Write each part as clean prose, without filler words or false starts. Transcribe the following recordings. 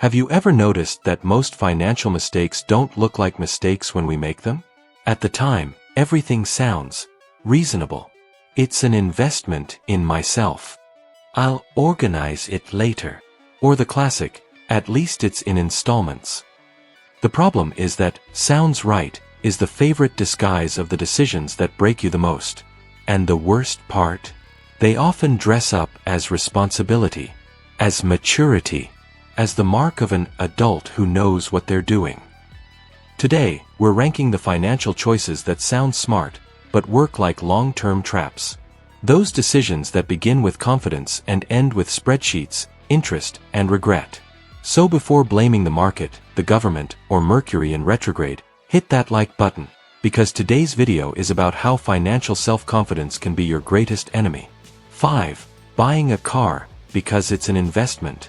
Have you ever noticed that most financial mistakes don't look like mistakes when we make them? At the time, everything sounds reasonable. It's an investment in myself. I'll organize it later. Or the classic, at least it's in installments. The problem is that sounds right is the favorite disguise of the decisions that break you the most. And the worst part? They often dress up as responsibility, as maturity, as the mark of an adult who knows what they're doing. Today, we're ranking the financial choices that sound smart, but work like long-term traps. Those decisions that begin with confidence and end with spreadsheets, interest, and regret. So before blaming the market, the government, or Mercury in retrograde, hit that like button, because today's video is about how financial self-confidence can be your greatest enemy. 5. Buying a car because it's an investment.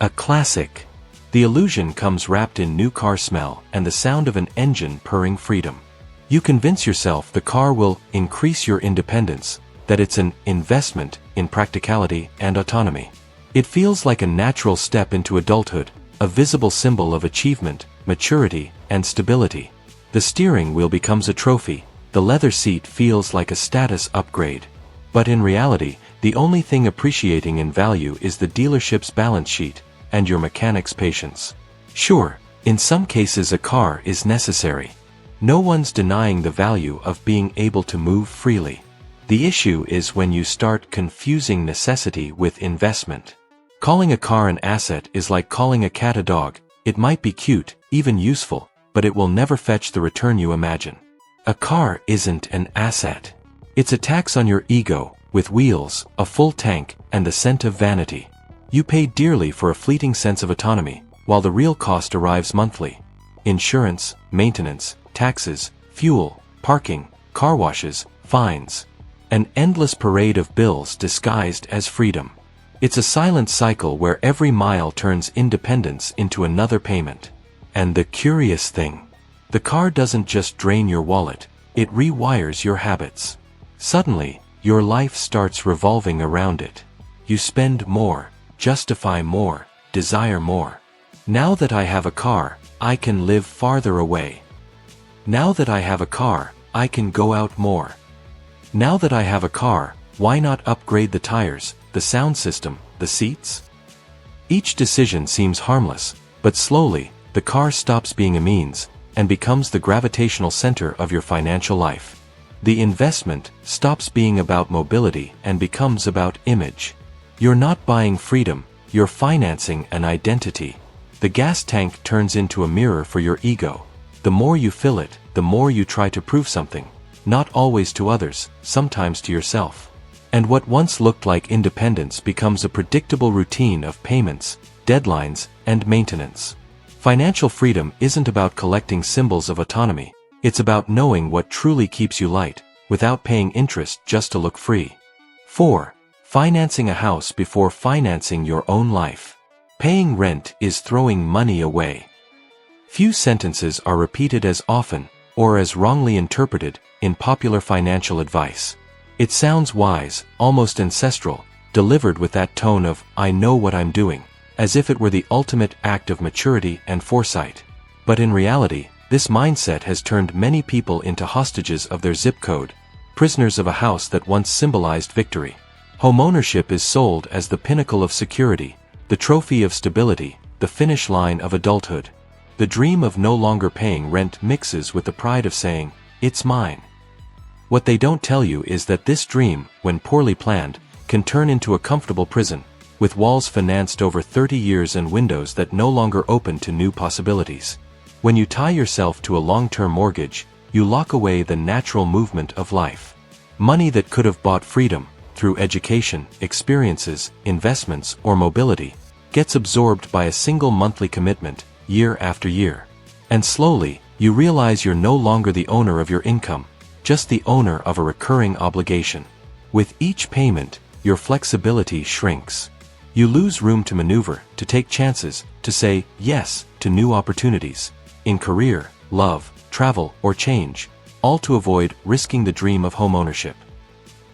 A classic. The illusion comes wrapped in new car smell and the sound of an engine purring freedom. You convince yourself the car will increase your independence, that it's an investment in practicality and autonomy. It feels like a natural step into adulthood, a visible symbol of achievement, maturity, and stability. The steering wheel becomes a trophy, the leather seat feels like a status upgrade. But in reality, the only thing appreciating in value is the dealership's balance sheet and your mechanic's patience. Sure, in some cases a car is necessary. No one's denying the value of being able to move freely. The issue is when you start confusing necessity with investment. Calling a car an asset is like calling a cat a dog. It might be cute, even useful, but it will never fetch the return you imagine. A car isn't an asset. It's a tax on your ego, with wheels, a full tank, and the scent of vanity. You pay dearly for a fleeting sense of autonomy, while the real cost arrives monthly. Insurance, maintenance, taxes, fuel, parking, car washes, fines. An endless parade of bills disguised as freedom. It's a silent cycle where every mile turns independence into another payment. And the curious thing, the car doesn't just drain your wallet, it rewires your habits. Suddenly, your life starts revolving around it. You spend more, justify more, desire more. Now that I have a car, I can live farther away. Now that I have a car, I can go out more. Now that I have a car, why not upgrade the tires, the sound system, the seats? Each decision seems harmless, but slowly, the car stops being a means and becomes the gravitational center of your financial life. The investment stops being about mobility and becomes about image. You're not buying freedom, you're financing an identity. The gas tank turns into a mirror for your ego. The more you fill it, the more you try to prove something. Not always to others, sometimes to yourself. And what once looked like independence becomes a predictable routine of payments, deadlines, and maintenance. Financial freedom isn't about collecting symbols of autonomy, it's about knowing what truly keeps you light, without paying interest just to look free. 4. Financing a house before financing your own life. Paying rent is throwing money away. Few sentences are repeated as often, or as wrongly interpreted, in popular financial advice. It sounds wise, almost ancestral, delivered with that tone of, I know what I'm doing, as if it were the ultimate act of maturity and foresight. But in reality, this mindset has turned many people into hostages of their zip code, prisoners of a house that once symbolized victory. Homeownership is sold as the pinnacle of security, the trophy of stability, the finish line of adulthood. The dream of no longer paying rent mixes with the pride of saying, it's mine. What they don't tell you is that this dream, when poorly planned, can turn into a comfortable prison, with walls financed over 30 years and windows that no longer open to new possibilities. When you tie yourself to a long-term mortgage, you lock away the natural movement of life. Money that could have bought freedom, through education, experiences, investments, or mobility, gets absorbed by a single monthly commitment, year after year. And slowly, you realize you're no longer the owner of your income, just the owner of a recurring obligation. With each payment, your flexibility shrinks. You lose room to maneuver, to take chances, to say yes to new opportunities, in career, love, travel, or change, all to avoid risking the dream of homeownership.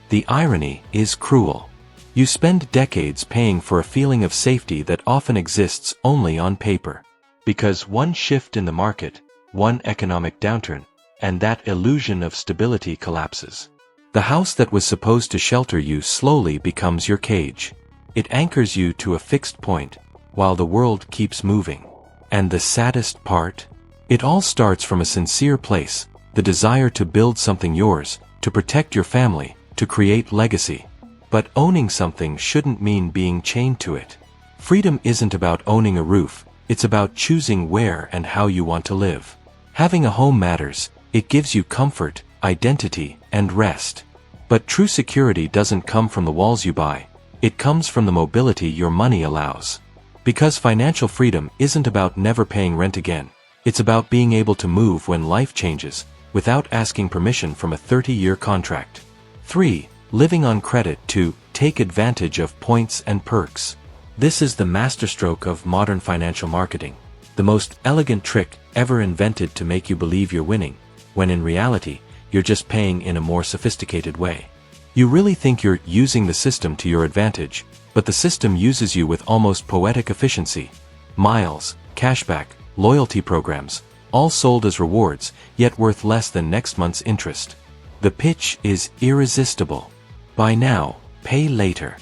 The irony is cruel. You spend decades paying for a feeling of safety that often exists only on paper. Because one shift in the market, one economic downturn, and that illusion of stability collapses. The house that was supposed to shelter you slowly becomes your cage. It anchors you to a fixed point, while the world keeps moving. And the saddest part? It all starts from a sincere place, the desire to build something yours, to protect your family, to create legacy. But owning something shouldn't mean being chained to it. Freedom isn't about owning a roof, it's about choosing where and how you want to live. Having a home matters, it gives you comfort, identity, and rest. But true security doesn't come from the walls you buy, it comes from the mobility your money allows. Because financial freedom isn't about never paying rent again, it's about being able to move when life changes, without asking permission from a 30-year contract. 3. Living on credit. To take advantage of points and perks. This is the masterstroke of modern financial marketing, the most elegant trick ever invented to make you believe you're winning, when in reality, you're just paying in a more sophisticated way. You really think you're using the system to your advantage, but the system uses you with almost poetic efficiency. Miles, cashback, loyalty programs, all sold as rewards, yet worth less than next month's interest. The pitch is irresistible. Buy now, pay later.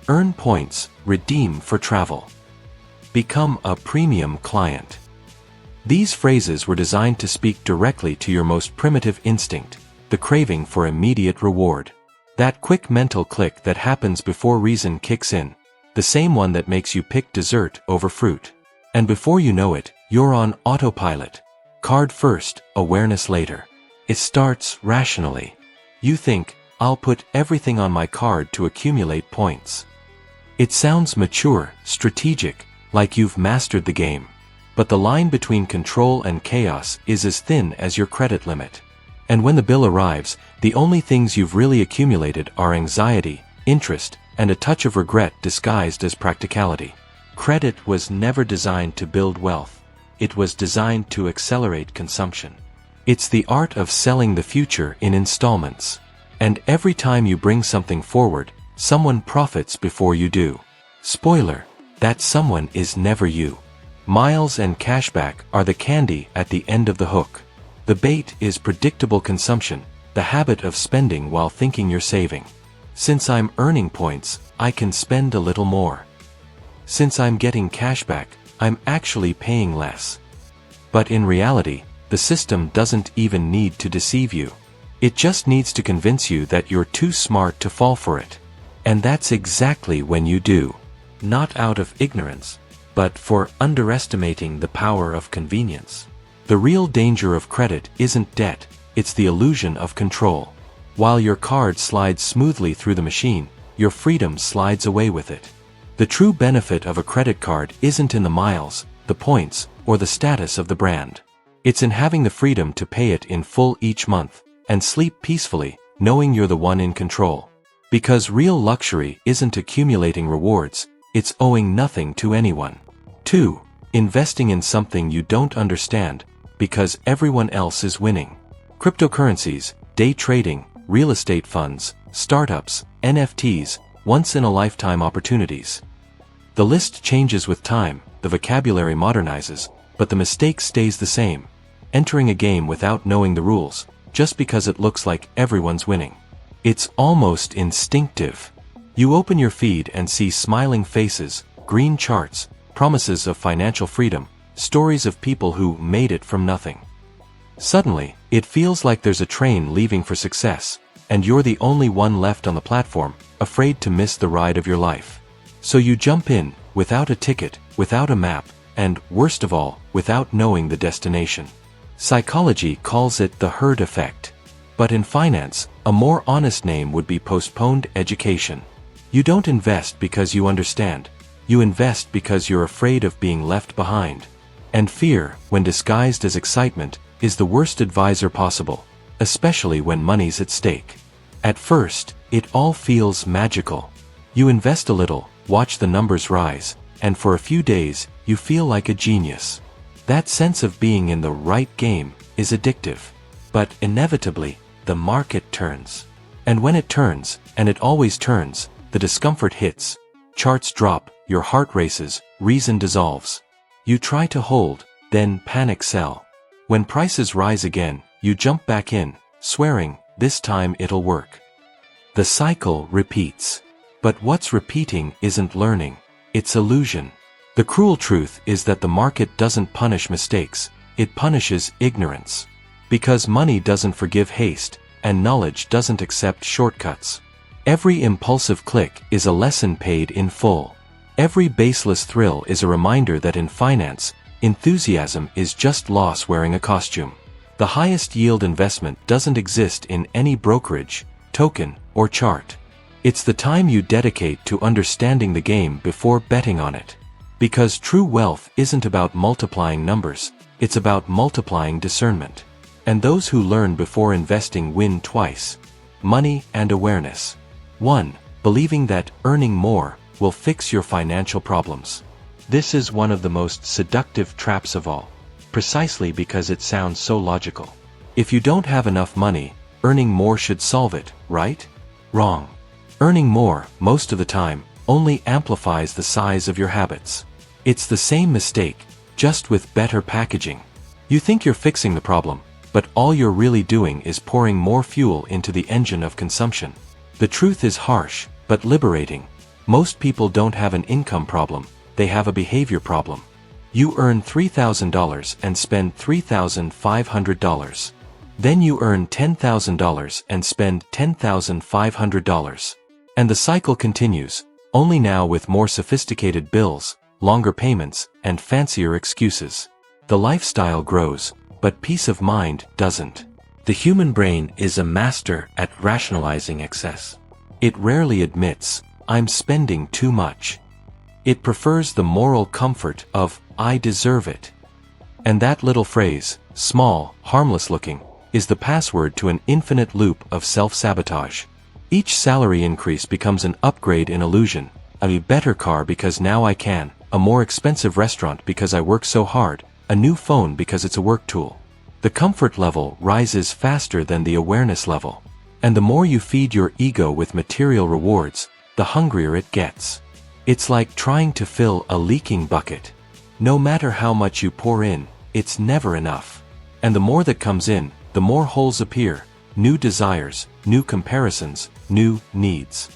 Earn points, redeem for travel. Become a premium client. These phrases were designed to speak directly to your most primitive instinct, the craving for immediate reward. That quick mental click that happens before reason kicks in, the same one that makes you pick dessert over fruit. And before you know it, you're on autopilot. Card first, awareness later. It starts rationally. You think, I'll put everything on my card to accumulate points. It sounds mature, strategic, like you've mastered the game. But the line between control and chaos is as thin as your credit limit. And when the bill arrives, the only things you've really accumulated are anxiety, interest, and a touch of regret disguised as practicality. Credit was never designed to build wealth. It was designed to accelerate consumption. It's the art of selling the future in installments. And every time you bring something forward, someone profits before you do. Spoiler, that someone is never you. Miles and cashback are the candy at the end of the hook. The bait is predictable consumption, the habit of spending while thinking you're saving. Since I'm earning points, I can spend a little more. Since I'm getting cashback, I'm actually paying less. But in reality, the system doesn't even need to deceive you. It just needs to convince you that you're too smart to fall for it. And that's exactly when you do. Not out of ignorance, but for underestimating the power of convenience. The real danger of credit isn't debt, it's the illusion of control. While your card slides smoothly through the machine, your freedom slides away with it. The true benefit of a credit card isn't in the miles, the points, or the status of the brand. It's in having the freedom to pay it in full each month, and sleep peacefully, knowing you're the one in control. Because real luxury isn't accumulating rewards, it's owing nothing to anyone. 2. Investing in something you don't understand, because everyone else is winning. Cryptocurrencies, day trading, real estate funds, startups, NFTs, once-in-a-lifetime opportunities. The list changes with time, the vocabulary modernizes, but the mistake stays the same. Entering a game without knowing the rules, just because it looks like everyone's winning. It's almost instinctive. You open your feed and see smiling faces, green charts, promises of financial freedom, stories of people who made it from nothing. Suddenly, it feels like there's a train leaving for success, and you're the only one left on the platform, afraid to miss the ride of your life. So you jump in, without a ticket, without a map, and, worst of all, without knowing the destination. Psychology calls it the herd effect. But in finance, a more honest name would be postponed education. You don't invest because you understand. You invest because you're afraid of being left behind. And fear, when disguised as excitement, is the worst advisor possible, especially when money's at stake. At first, it all feels magical. You invest a little, watch the numbers rise, and for a few days, you feel like a genius. That sense of being in the right game is addictive. But inevitably, the market turns. And when it turns, and it always turns, the discomfort hits. Charts drop, your heart races, reason dissolves. You try to hold, then panic sell. When prices rise again, you jump back in, swearing, this time it'll work. The cycle repeats. But what's repeating isn't learning, it's illusion. The cruel truth is that the market doesn't punish mistakes, it punishes ignorance. Because money doesn't forgive haste, and knowledge doesn't accept shortcuts. Every impulsive click is a lesson paid in full. Every baseless thrill is a reminder that in finance, enthusiasm is just loss wearing a costume. The highest yield investment doesn't exist in any brokerage, token, or chart. It's the time you dedicate to understanding the game before betting on it. Because true wealth isn't about multiplying numbers, it's about multiplying discernment. And those who learn before investing win twice. Money and awareness. 1. Believing that earning more will fix your financial problems. This is one of the most seductive traps of all, precisely because it sounds so logical. If you don't have enough money, earning more should solve it, right? Wrong. Earning more, most of the time, only amplifies the size of your habits. It's the same mistake, just with better packaging. You think you're fixing the problem, but all you're really doing is pouring more fuel into the engine of consumption. The truth is harsh, but liberating. Most people don't have an income problem, they have a behavior problem. You earn $3,000 and spend $3,500. Then you earn $10,000 and spend $10,500. And the cycle continues, only now with more sophisticated bills, longer payments, and fancier excuses. The lifestyle grows, but peace of mind doesn't. The human brain is a master at rationalizing excess. It rarely admits, I'm spending too much. It prefers the moral comfort of, I deserve it. And that little phrase, small, harmless looking, is the password to an infinite loop of self-sabotage. Each salary increase becomes an upgrade in illusion, a better car because now I can, a more expensive restaurant because I work so hard, a new phone because it's a work tool. The comfort level rises faster than the awareness level. And the more you feed your ego with material rewards, the hungrier it gets. It's like trying to fill a leaking bucket. No matter how much you pour in, it's never enough. And the more that comes in, the more holes appear, new desires, new comparisons, new needs.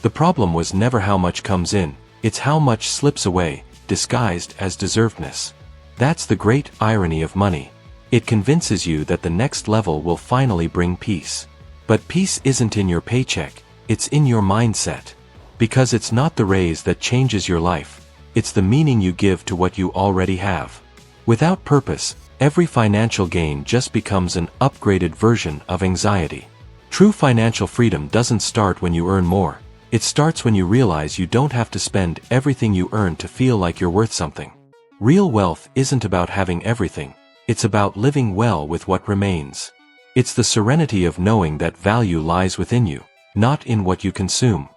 The problem was never how much comes in, it's how much slips away, disguised as deservedness. That's the great irony of money. It convinces you that the next level will finally bring peace. But peace isn't in your paycheck, it's in your mindset. Because it's not the raise that changes your life, it's the meaning you give to what you already have. Without purpose, every financial gain just becomes an upgraded version of anxiety. True financial freedom doesn't start when you earn more, it starts when you realize you don't have to spend everything you earn to feel like you're worth something. Real wealth isn't about having everything, it's about living well with what remains. It's the serenity of knowing that value lies within you, not in what you consume.